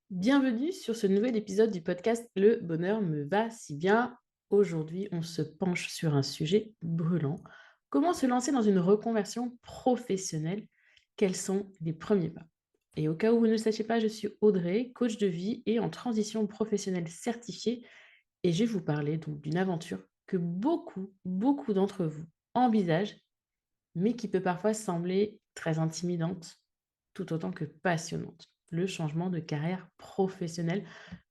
Bienvenue sur ce nouvel épisode du podcast Le bonheur me va si bien. Aujourd'hui, on se penche sur un sujet brûlant. Comment se lancer dans une reconversion professionnelle? Quels sont les premiers pas? Et au cas où vous ne le sachiez pas, je suis Audrey, coach de vie et en transition professionnelle certifiée. Et je vais vous parler donc d'une aventure que beaucoup d'entre vous envisagent, mais qui peut parfois sembler très intimidante, tout autant que passionnante. Le changement de carrière professionnelle.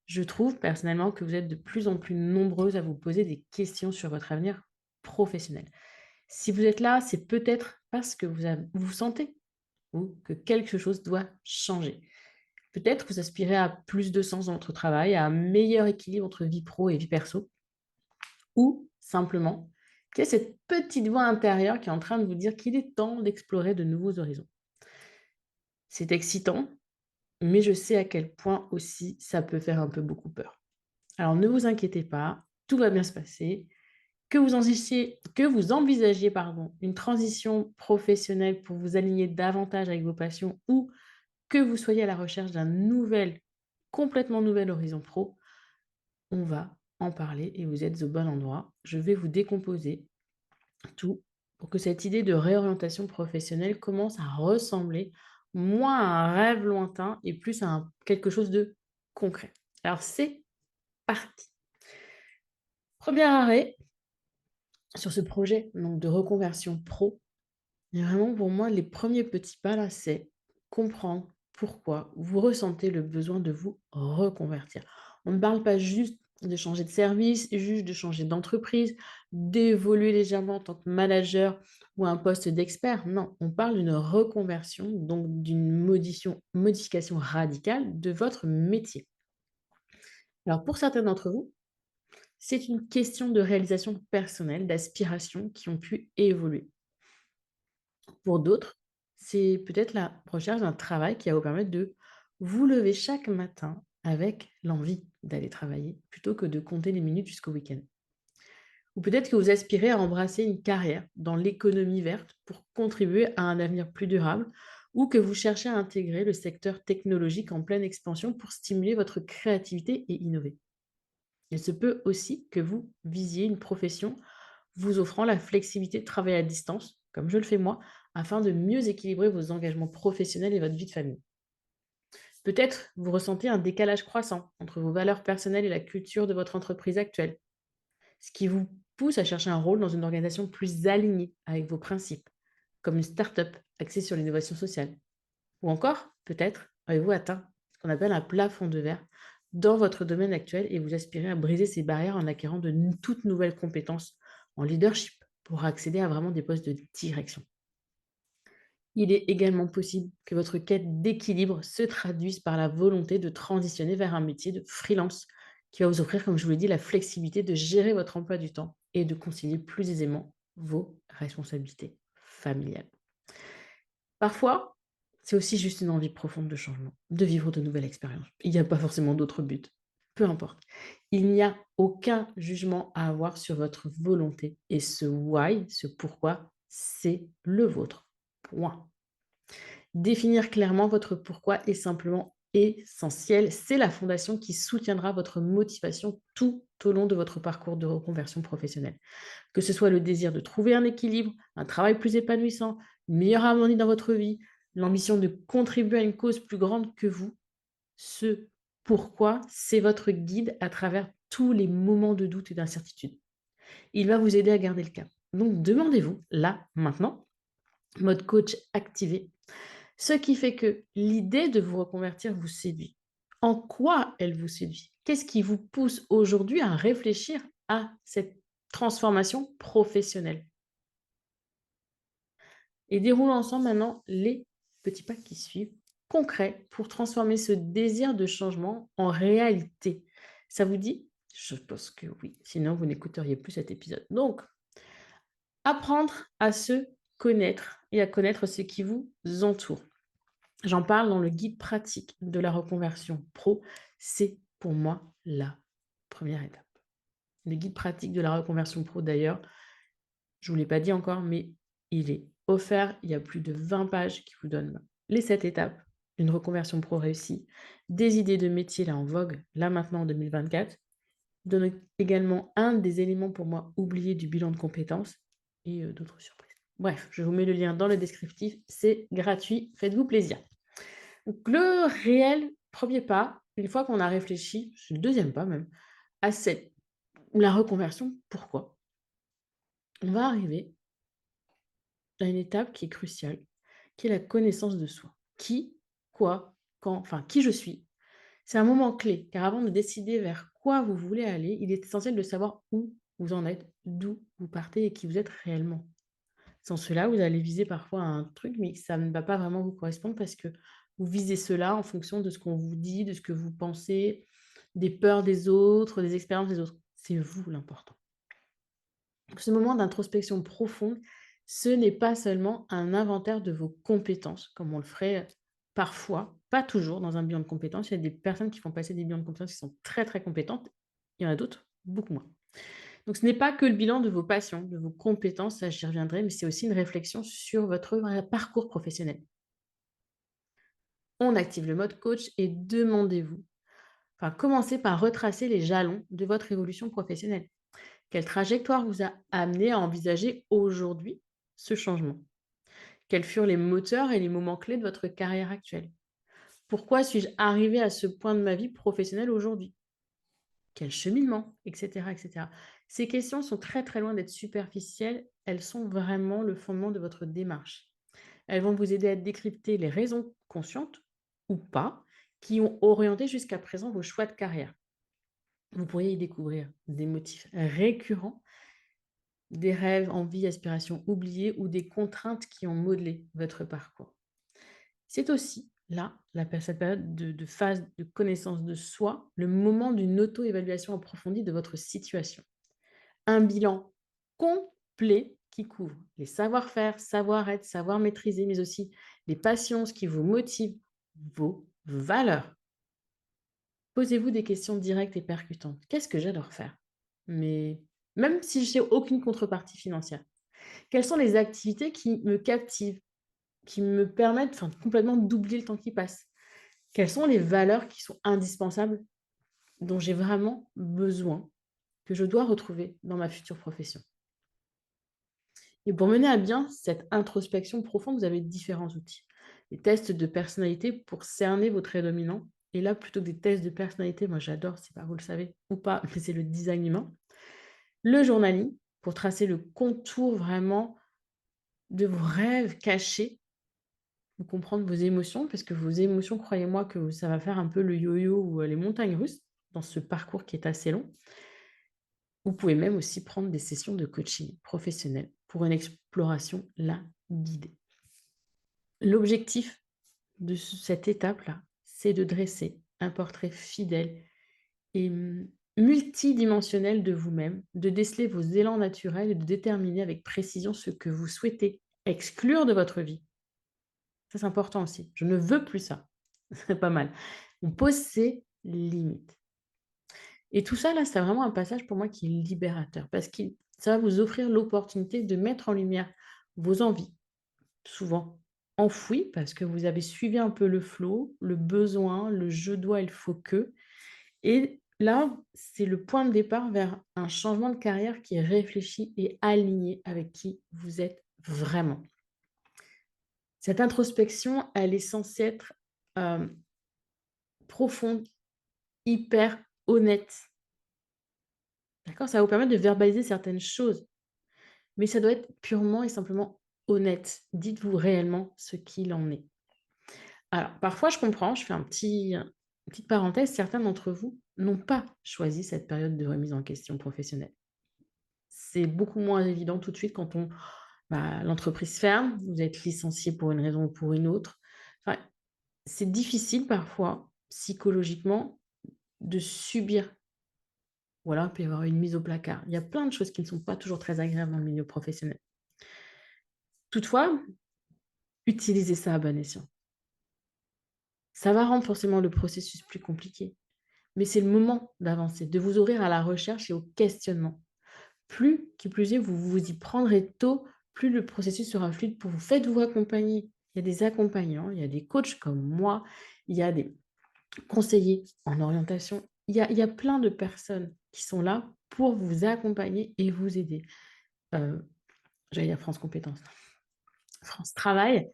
Je trouve personnellement que vous êtes de plus en plus nombreuses à vous poser des questions sur votre avenir professionnel. Si vous êtes là, c'est peut-être parce que vous sentez ou que quelque chose doit changer. Peut-être vous aspirez à plus de sens dans votre travail, à un meilleur équilibre entre vie pro et vie perso, ou simplement qu'il y a cette petite voix intérieure qui est en train de vous dire qu'il est temps d'explorer de nouveaux horizons. C'est excitant, mais je sais à quel point aussi ça peut faire un peu beaucoup peur. Alors ne vous inquiétez pas, tout va bien se passer. Que vous envisagiez une transition professionnelle pour vous aligner davantage avec vos passions ou que vous soyez à la recherche d'un complètement nouvel horizon pro, on va en parler et vous êtes au bon endroit. Je vais vous décomposer tout pour que cette idée de réorientation professionnelle commence à ressembler moins à un rêve lointain et plus à quelque chose de concret. Alors c'est parti. Premier arrêt sur ce projet donc de reconversion pro. Et vraiment pour moi, les premiers petits pas là, c'est comprendre pourquoi vous ressentez le besoin de vous reconvertir. On ne parle pas juste de changer de service, juste de changer d'entreprise, d'évoluer légèrement en tant que manager ou à un poste d'expert. Non, on parle d'une reconversion, donc d'une modification radicale de votre métier. Alors pour certains d'entre vous, c'est une question de réalisation personnelle, d'aspirations qui ont pu évoluer. Pour d'autres, c'est peut-être la recherche d'un travail qui va vous permettre de vous lever chaque matin avec l'envie d'aller travailler, plutôt que de compter les minutes jusqu'au week-end. Ou peut-être que vous aspirez à embrasser une carrière dans l'économie verte pour contribuer à un avenir plus durable, ou que vous cherchez à intégrer le secteur technologique en pleine expansion pour stimuler votre créativité et innover. Il se peut aussi que vous visiez une profession vous offrant la flexibilité de travailler à distance, comme je le fais moi, afin de mieux équilibrer vos engagements professionnels et votre vie de famille. Peut-être vous ressentez un décalage croissant entre vos valeurs personnelles et la culture de votre entreprise actuelle, ce qui vous pousse à chercher un rôle dans une organisation plus alignée avec vos principes, comme une start-up axée sur l'innovation sociale. Ou encore, peut-être, avez-vous atteint ce qu'on appelle un plafond de verre dans votre domaine actuel et vous aspirez à briser ces barrières en acquérant toutes nouvelles compétences en leadership pour accéder à vraiment des postes de direction. Il est également possible que votre quête d'équilibre se traduise par la volonté de transitionner vers un métier de freelance qui va vous offrir, comme je vous l'ai dit, la flexibilité de gérer votre emploi du temps et de concilier plus aisément vos responsabilités familiales. Parfois, c'est aussi juste une envie profonde de changement, de vivre de nouvelles expériences. Il n'y a pas forcément d'autre but. Peu importe. Il n'y a aucun jugement à avoir sur votre volonté et ce why, ce pourquoi, c'est le vôtre. Point. Définir clairement votre pourquoi est simplement essentiel. C'est la fondation qui soutiendra votre motivation tout au long de votre parcours de reconversion professionnelle. Que ce soit le désir de trouver un équilibre, un travail plus épanouissant, une meilleure harmonie dans votre vie, l'ambition de contribuer à une cause plus grande que vous, ce pourquoi, c'est votre guide à travers tous les moments de doute et d'incertitude. Il va vous aider à garder le cap. Donc demandez-vous, là, maintenant, mode coach activé, ce qui fait que l'idée de vous reconvertir vous séduit. En quoi elle vous séduit? Qu'est-ce qui vous pousse aujourd'hui à réfléchir à cette transformation professionnelle? Et déroulons ensemble maintenant les petits pas qui suivent, concrets, pour transformer ce désir de changement en réalité. Ça vous dit? Je pense que oui, sinon vous n'écouteriez plus cet épisode. Donc, apprendre à se connaître et à connaître ce qui vous entoure. J'en parle dans le guide pratique de la reconversion pro. C'est pour moi la première étape. Le guide pratique de la reconversion pro, d'ailleurs, je ne vous l'ai pas dit encore, mais il est offert. Il y a plus de 20 pages qui vous donnent les 7 étapes une reconversion pro réussie, des idées de métier là en vogue, là maintenant en 2024. Donne également un des éléments pour moi oubliés du bilan de compétences et d'autres surprises. Bref, je vous mets le lien dans le descriptif, c'est gratuit, faites-vous plaisir. Donc le réel premier pas, une fois qu'on a réfléchi, c'est le deuxième pas même, à cette la reconversion, pourquoi? On va arriver à une étape qui est cruciale, qui est la connaissance de soi. Qui, quoi, quand, enfin qui je suis. C'est un moment clé, car avant de décider vers quoi vous voulez aller, il est essentiel de savoir où vous en êtes, d'où vous partez et qui vous êtes réellement. Sans cela, vous allez viser parfois un truc, mais ça ne va pas vraiment vous correspondre parce que vous visez cela en fonction de ce qu'on vous dit, de ce que vous pensez, des peurs des autres, des expériences des autres. C'est vous l'important. Donc, ce moment d'introspection profonde, ce n'est pas seulement un inventaire de vos compétences, comme on le ferait parfois, pas toujours dans un bilan de compétences. Il y a des personnes qui font passer des bilans de compétences qui sont très très compétentes. Il y en a d'autres, beaucoup moins. Donc, ce n'est pas que le bilan de vos passions, de vos compétences, ça j'y reviendrai, mais c'est aussi une réflexion sur votre parcours professionnel. On active le mode coach et demandez-vous, enfin, commencez par retracer les jalons de votre évolution professionnelle. Quelle trajectoire vous a amené à envisager aujourd'hui ce changement? Quels furent les moteurs et les moments clés de votre carrière actuelle? Pourquoi suis-je arrivé à ce point de ma vie professionnelle aujourd'hui? Quel cheminement? Etc., etc. Ces questions sont très très loin d'être superficielles, elles sont vraiment le fondement de votre démarche. Elles vont vous aider à décrypter les raisons conscientes ou pas qui ont orienté jusqu'à présent vos choix de carrière. Vous pourriez y découvrir des motifs récurrents, des rêves, envies, aspirations oubliées ou des contraintes qui ont modelé votre parcours. C'est aussi là, cette période de phase de connaissance de soi, le moment d'une auto-évaluation approfondie de votre situation. Un bilan complet qui couvre les savoir-faire, savoir-être, savoir maîtriser, mais aussi les passions, ce qui vous motive, vos valeurs. Posez-vous des questions directes et percutantes. Qu'est-ce que j'adore faire? Mais même si je n'ai aucune contrepartie financière. Quelles sont les activités qui me captivent, qui me permettent, enfin, complètement d'oublier le temps qui passe? Quelles sont les valeurs qui sont indispensables, dont j'ai vraiment besoin, que je dois retrouver dans ma future profession? Et pour mener à bien cette introspection profonde, vous avez différents outils. Les tests de personnalité pour cerner vos traits dominants. Et là, plutôt que des tests de personnalité, moi j'adore, c'est pas vous le savez ou pas, mais c'est le design humain. Le journaling pour tracer le contour vraiment de vos rêves cachés, pour comprendre vos émotions, parce que vos émotions, croyez-moi que ça va faire un peu le yo-yo ou les montagnes russes dans ce parcours qui est assez long. Vous pouvez même aussi prendre des sessions de coaching professionnel pour une exploration là guidée. L'objectif de cette étape-là, c'est de dresser un portrait fidèle et multidimensionnel de vous-même, de déceler vos élans naturels et de déterminer avec précision ce que vous souhaitez exclure de votre vie. Ça, c'est important aussi. Je ne veux plus ça. C'est pas mal. On pose ses limites. Et tout ça, là, c'est vraiment un passage pour moi qui est libérateur parce que ça va vous offrir l'opportunité de mettre en lumière vos envies, souvent enfouies parce que vous avez suivi un peu le flow, le besoin, le je dois, il faut que. Et là, c'est le point de départ vers un changement de carrière qui est réfléchi et aligné avec qui vous êtes vraiment. Cette introspection, elle est censée être profonde, hyper honnête. D'accord? Ça va vous permettre de verbaliser certaines choses, mais ça doit être purement et simplement honnête. Dites-vous réellement ce qu'il en est. Alors, parfois, je comprends, je fais une petite parenthèse, certains d'entre vous n'ont pas choisi cette période de remise en question professionnelle. C'est beaucoup moins évident tout de suite quand l'entreprise ferme, vous êtes licencié pour une raison ou pour une autre. Enfin, c'est difficile parfois, psychologiquement, de subir ou alors il peut y avoir une mise au placard. Il y a plein de choses qui ne sont pas toujours très agréables dans le milieu professionnel. Toutefois, utilisez ça à bon escient. Ça va rendre forcément le processus plus compliqué, mais c'est le moment d'avancer, de vous ouvrir à la recherche et au questionnement. Plus, qui plus est, vous vous y prendrez tôt, plus le processus sera fluide pour vous. Faites-vous accompagner il y a des accompagnants, il y a des coachs comme moi, il y a des conseillers en orientation. Il y a plein de personnes qui sont là pour vous accompagner et vous aider. Heu, J'allais dire France compétences, France Travail,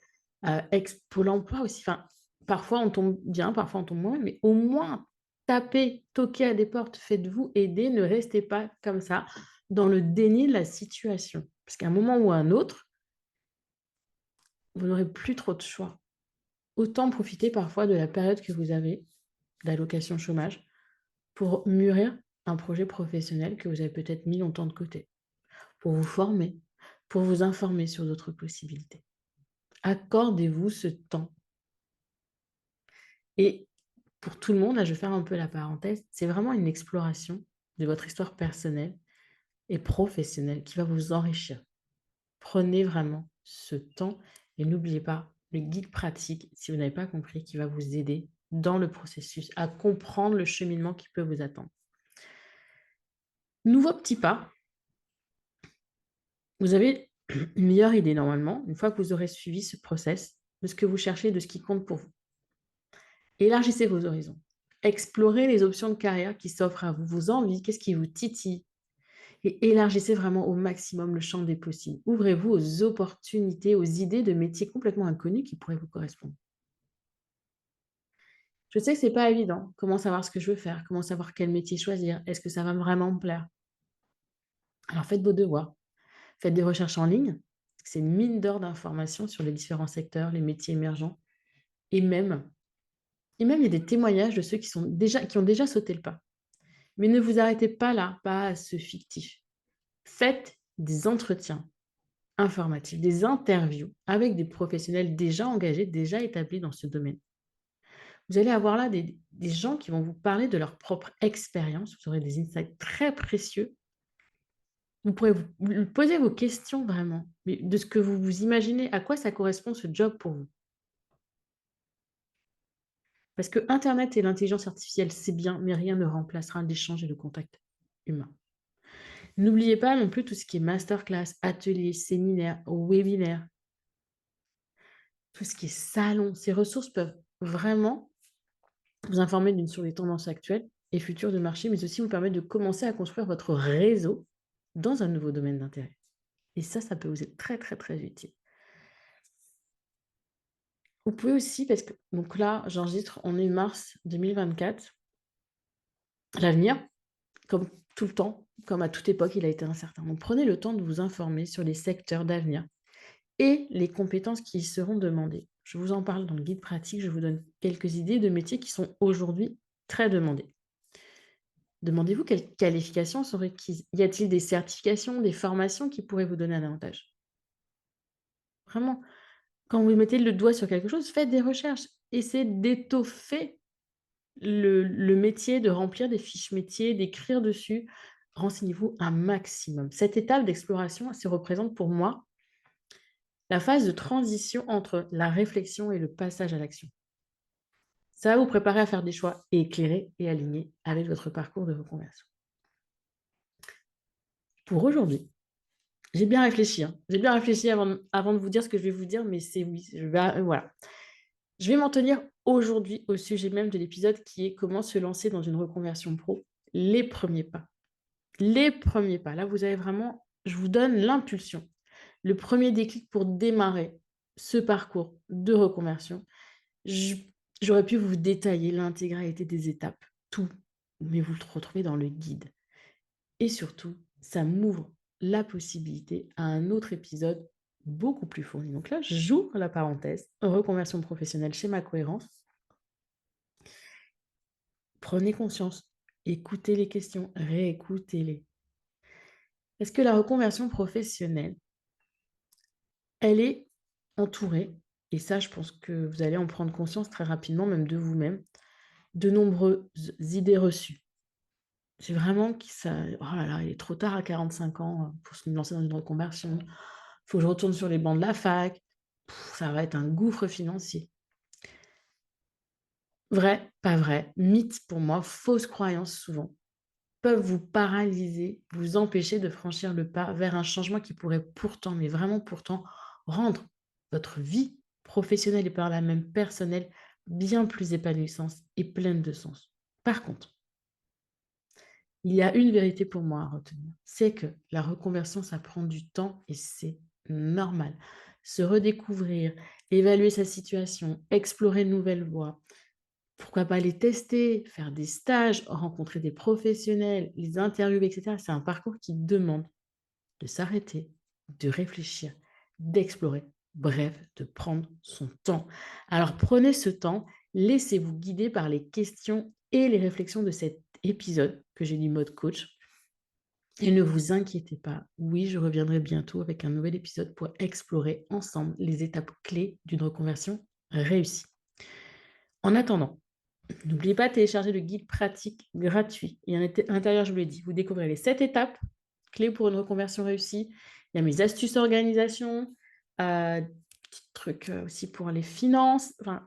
Pôle emploi aussi, enfin, parfois on tombe bien, parfois on tombe moins, mais au moins tapez, toquez à des portes, faites-vous aider, ne restez pas comme ça dans le déni de la situation. Parce qu'à un moment ou à un autre, vous n'aurez plus trop de choix. Autant profiter parfois de la période que vous avez d'allocation chômage pour mûrir un projet professionnel que vous avez peut-être mis longtemps de côté, pour vous former, pour vous informer sur d'autres possibilités. Accordez-vous ce temps. Et pour tout le monde, là, je vais faire un peu la parenthèse, c'est vraiment une exploration de votre histoire personnelle et professionnelle qui va vous enrichir. Prenez vraiment ce temps et n'oubliez pas le guide pratique, si vous n'avez pas compris, qui va vous aider dans le processus à comprendre le cheminement qui peut vous attendre. Nouveau petit pas, vous avez une meilleure idée normalement, une fois que vous aurez suivi ce process, de ce que vous cherchez, de ce qui compte pour vous. Élargissez vos horizons. Explorez les options de carrière qui s'offrent à vous, vos envies, qu'est-ce qui vous titille, et élargissez vraiment au maximum le champ des possibles. Ouvrez-vous aux opportunités, aux idées de métiers complètement inconnus qui pourraient vous correspondre. Je sais que c'est pas évident. Comment savoir ce que je veux faire? Comment savoir quel métier choisir? Est-ce que ça va vraiment me plaire? Alors faites vos devoirs. Faites des recherches en ligne. C'est une mine d'or d'informations sur les différents secteurs, les métiers émergents. Et même, il y a des témoignages de ceux qui ont déjà sauté le pas. Mais ne vous arrêtez pas là, pas à ce fictif. Faites des entretiens informatifs, des interviews avec des professionnels déjà engagés, déjà établis dans ce domaine. Vous allez avoir là des gens qui vont vous parler de leur propre expérience. Vous aurez des insights très précieux. Vous pourrez vous poser vos questions vraiment, mais de ce que vous vous imaginez, à quoi ça correspond ce job pour vous. Parce que internet et l'intelligence artificielle, c'est bien, mais rien ne remplacera l'échange et le contact humain. N'oubliez pas non plus tout ce qui est masterclass, ateliers, séminaires, webinaires, tout ce qui est salon. Ces ressources peuvent vraiment vous informer sur les tendances actuelles et futures de marché, mais aussi vous permettre de commencer à construire votre réseau dans un nouveau domaine d'intérêt. Et ça peut vous être très, très, très utile. Vous pouvez aussi, parce que donc là, j'enregistre, on est mars 2024. L'avenir, comme tout le temps, comme à toute époque, il a été incertain. Donc prenez le temps de vous informer sur les secteurs d'avenir et les compétences qui y seront demandées. Je vous en parle dans le guide pratique, je vous donne quelques idées de métiers qui sont aujourd'hui très demandés. Demandez-vous quelles qualifications sont requises. Y a-t-il des certifications, des formations qui pourraient vous donner un avantage? Vraiment, quand vous mettez le doigt sur quelque chose, faites des recherches. Essayez d'étoffer le métier, de remplir des fiches métiers, d'écrire dessus. Renseignez-vous un maximum. Cette étape d'exploration, elle se représente pour moi la phase de transition entre la réflexion et le passage à l'action. Ça va vous préparer à faire des choix éclairés et alignés avec votre parcours de reconversion. Pour aujourd'hui, j'ai bien réfléchi, hein. J'ai bien réfléchi avant de vous dire ce que je vais vous dire, mais c'est oui, voilà. Je vais m'en tenir aujourd'hui au sujet même de l'épisode qui est: comment se lancer dans une reconversion pro, les premiers pas. Les premiers pas. Là, vous avez vraiment, je vous donne l'impulsion, le premier déclic pour démarrer ce parcours de reconversion. J J'aurais pu vous détailler l'intégralité des étapes, tout, mais vous le retrouvez dans le guide. Et surtout, ça m'ouvre la possibilité à un autre épisode beaucoup plus fourni. Donc là, j'ouvre la parenthèse, reconversion professionnelle chez Ma Cohérence. Prenez conscience, écoutez les questions, réécoutez-les. Est-ce que la reconversion professionnelle, elle est entourée, et ça, je pense que vous allez en prendre conscience très rapidement, même de vous-même, de nombreuses idées reçues. C'est vraiment que ça, oh là là, il est trop tard à 45 ans pour se lancer dans une reconversion. Il faut que je retourne sur les bancs de la fac. Ça va être un gouffre financier. Vrai, pas vrai, mythe pour moi, fausse croyance souvent, peuvent vous paralyser, vous empêcher de franchir le pas vers un changement qui pourrait pourtant, mais vraiment pourtant, rendre votre vie professionnelle et par là même personnelle, bien plus épanouissante et pleine de sens. Par contre, il y a une vérité pour moi à retenir, c'est que la reconversion, ça prend du temps et c'est normal. Se redécouvrir, évaluer sa situation, explorer de nouvelles voies, pourquoi pas les tester, faire des stages, rencontrer des professionnels, les interviewer, et cetera. C'est un parcours qui demande de s'arrêter, de réfléchir, d'explorer, bref, de prendre son temps. Alors prenez ce temps, laissez-vous guider par les questions et les réflexions de cet épisode que j'ai dit mode coach. Et ne vous inquiétez pas, oui, je reviendrai bientôt avec un nouvel épisode pour explorer ensemble les étapes clés d'une reconversion réussie. En attendant, n'oubliez pas de télécharger le guide pratique gratuit. Et à l'intérieur, je vous l'ai dit, vous découvrez les 7 étapes clés pour une reconversion réussie. Il y a mes astuces d'organisation, petits trucs aussi pour les finances. Enfin,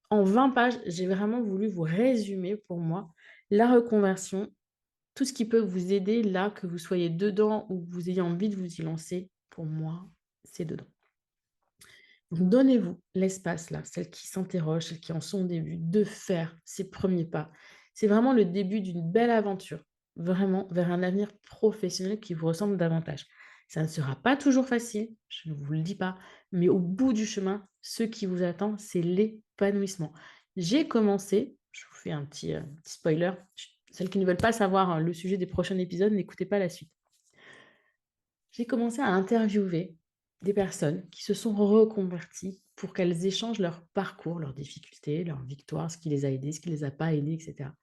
en 20 pages, j'ai vraiment voulu vous résumer pour moi la reconversion, tout ce qui peut vous aider là, que vous soyez dedans ou que vous ayez envie de vous y lancer. Pour moi, c'est dedans. Donc donnez-vous l'espace là, celles qui s'interrogent, celles qui en sont au début, de faire ces premiers pas. C'est vraiment le début d'une belle aventure, vraiment vers un avenir professionnel qui vous ressemble davantage. Ça ne sera pas toujours facile, je ne vous le dis pas, mais au bout du chemin, ce qui vous attend, c'est l'épanouissement. J'ai commencé, je vous fais un petit spoiler, celles qui ne veulent pas savoir le sujet des prochains épisodes, n'écoutez pas la suite. J'ai commencé à interviewer des personnes qui se sont reconverties pour qu'elles échangent leur parcours, leurs difficultés, leurs victoires, ce qui les a aidés, ce qui les a pas aidés, et cetera.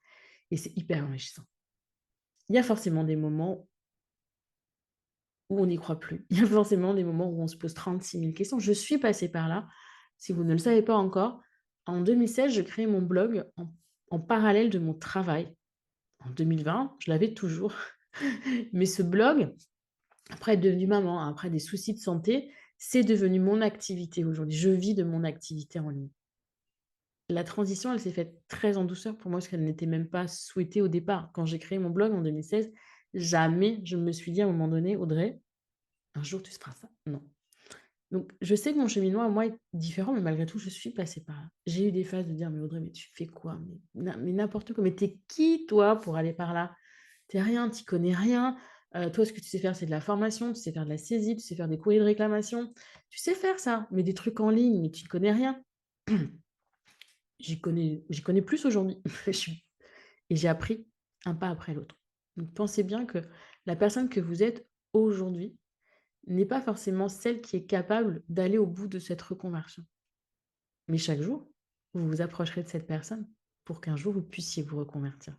Et c'est hyper enrichissant. Il y a forcément des moments où on n'y croit plus. Il y a forcément des moments où on se pose 36 000 questions. Je suis passée par là. Si vous ne le savez pas encore, en 2016, je créais mon blog en parallèle de mon travail. En 2020, je l'avais toujours. Mais ce blog, après être devenue maman, après des soucis de santé, c'est devenu mon activité aujourd'hui. Je vis de mon activité en ligne. La transition, elle s'est faite très en douceur pour moi parce qu'elle n'était même pas souhaitée au départ. Quand j'ai créé mon blog en 2016, jamais je me suis dit à un moment donné: «Audrey, un jour tu feras ça». Non. Donc je sais que mon cheminement à moi est différent, mais malgré tout, je suis passée par là. J'ai eu des phases de dire: «Mais Audrey, mais tu fais quoi? Mais n'importe quoi. Mais tu es qui toi pour aller par là? Tu es rien, tu y connais rien. Toi, ce que tu sais faire, c'est de la formation, tu sais faire de la saisie, tu sais faire des courriers de réclamation. Tu sais faire ça, mais des trucs en ligne, mais tu ne connais rien». J'y connais plus aujourd'hui. Je suis et j'ai appris un pas après l'autre. Donc pensez bien que la personne que vous êtes aujourd'hui n'est pas forcément celle qui est capable d'aller au bout de cette reconversion. Mais chaque jour, vous vous approcherez de cette personne pour qu'un jour vous puissiez vous reconvertir.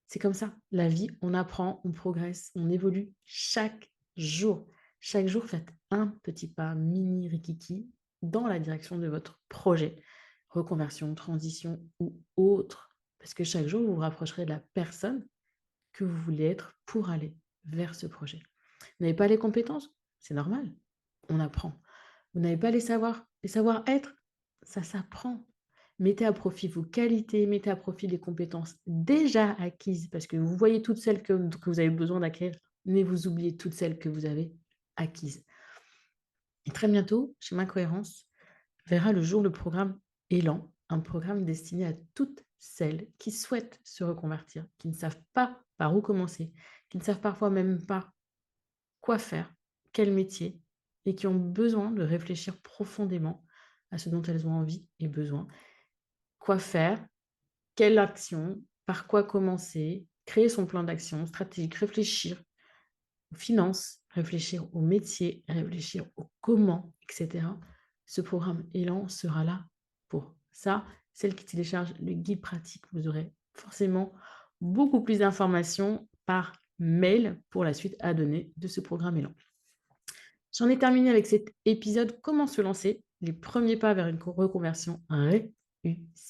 C'est comme ça, la vie, on apprend, on progresse, on évolue chaque jour. Chaque jour, faites un petit pas mini rikiki dans la direction de votre projet, reconversion, transition ou autre. Parce que chaque jour, vous vous rapprocherez de la personne que vous voulez être pour aller vers ce projet. Vous n'avez pas les compétences? C'est normal, on apprend. Vous n'avez pas les savoir-être? Ça s'apprend. Mettez à profit vos qualités, mettez à profit les compétences déjà acquises, parce que vous voyez toutes celles que vous avez besoin d'acquérir, mais vous oubliez toutes celles que vous avez acquises. Et très bientôt, chez Ma Cohérence, verra le jour le programme Élan, un programme destiné à toutes celles qui souhaitent se reconvertir, qui ne savent pas par où commencer, qui ne savent parfois même pas quoi faire, quel métier, et qui ont besoin de réfléchir profondément à ce dont elles ont envie et besoin. Quoi faire? Quelle action? Par quoi commencer? Créer son plan d'action stratégique, réfléchir aux finances, réfléchir au métier, réfléchir au comment, et cetera. Ce programme Élan sera là pour ça. Celle qui télécharge le guide pratique, vous aurez forcément beaucoup plus d'informations par mail pour la suite à donner de ce programme Élan. J'en ai terminé avec cet épisode «Comment se lancer? Les premiers pas vers une reconversion réussie».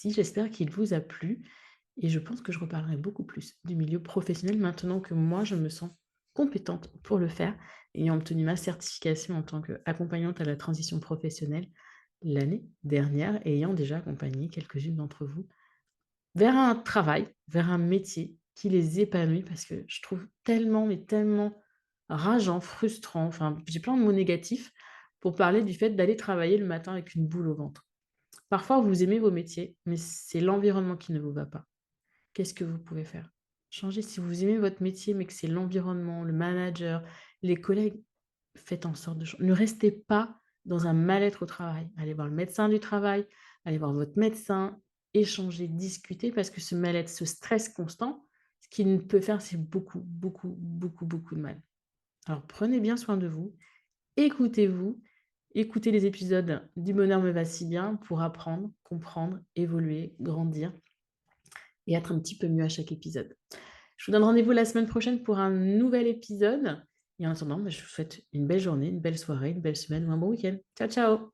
J'espère qu'il vous a plu et je pense que je reparlerai beaucoup plus du milieu professionnel maintenant que moi, je me sens compétente pour le faire, ayant obtenu ma certification en tant qu'accompagnante à la transition professionnelle l'année dernière et ayant déjà accompagné quelques-unes d'entre vous vers un travail, vers un métier qui les épanouit parce que je trouve tellement, mais tellement rageant, frustrant, enfin, j'ai plein de mots négatifs pour parler du fait d'aller travailler le matin avec une boule au ventre. Parfois, vous aimez vos métiers, mais c'est l'environnement qui ne vous va pas. Qu'est-ce que vous pouvez faire? Changer si vous aimez votre métier, mais que c'est l'environnement, le manager, les collègues, faites en sorte de ne restez pas dans un mal-être au travail. Allez voir le médecin du travail, allez voir votre médecin, échanger, discuter parce que ce mal-être, ce stress constant, ce qu'il peut faire, c'est beaucoup, beaucoup, beaucoup, beaucoup de mal. Alors prenez bien soin de vous, écoutez-vous, écoutez les épisodes du Bonheur me va si bien pour apprendre, comprendre, évoluer, grandir et être un petit peu mieux à chaque épisode. Je vous donne rendez-vous la semaine prochaine pour un nouvel épisode et en attendant, je vous souhaite une belle journée, une belle soirée, une belle semaine ou un bon week-end. Ciao, ciao!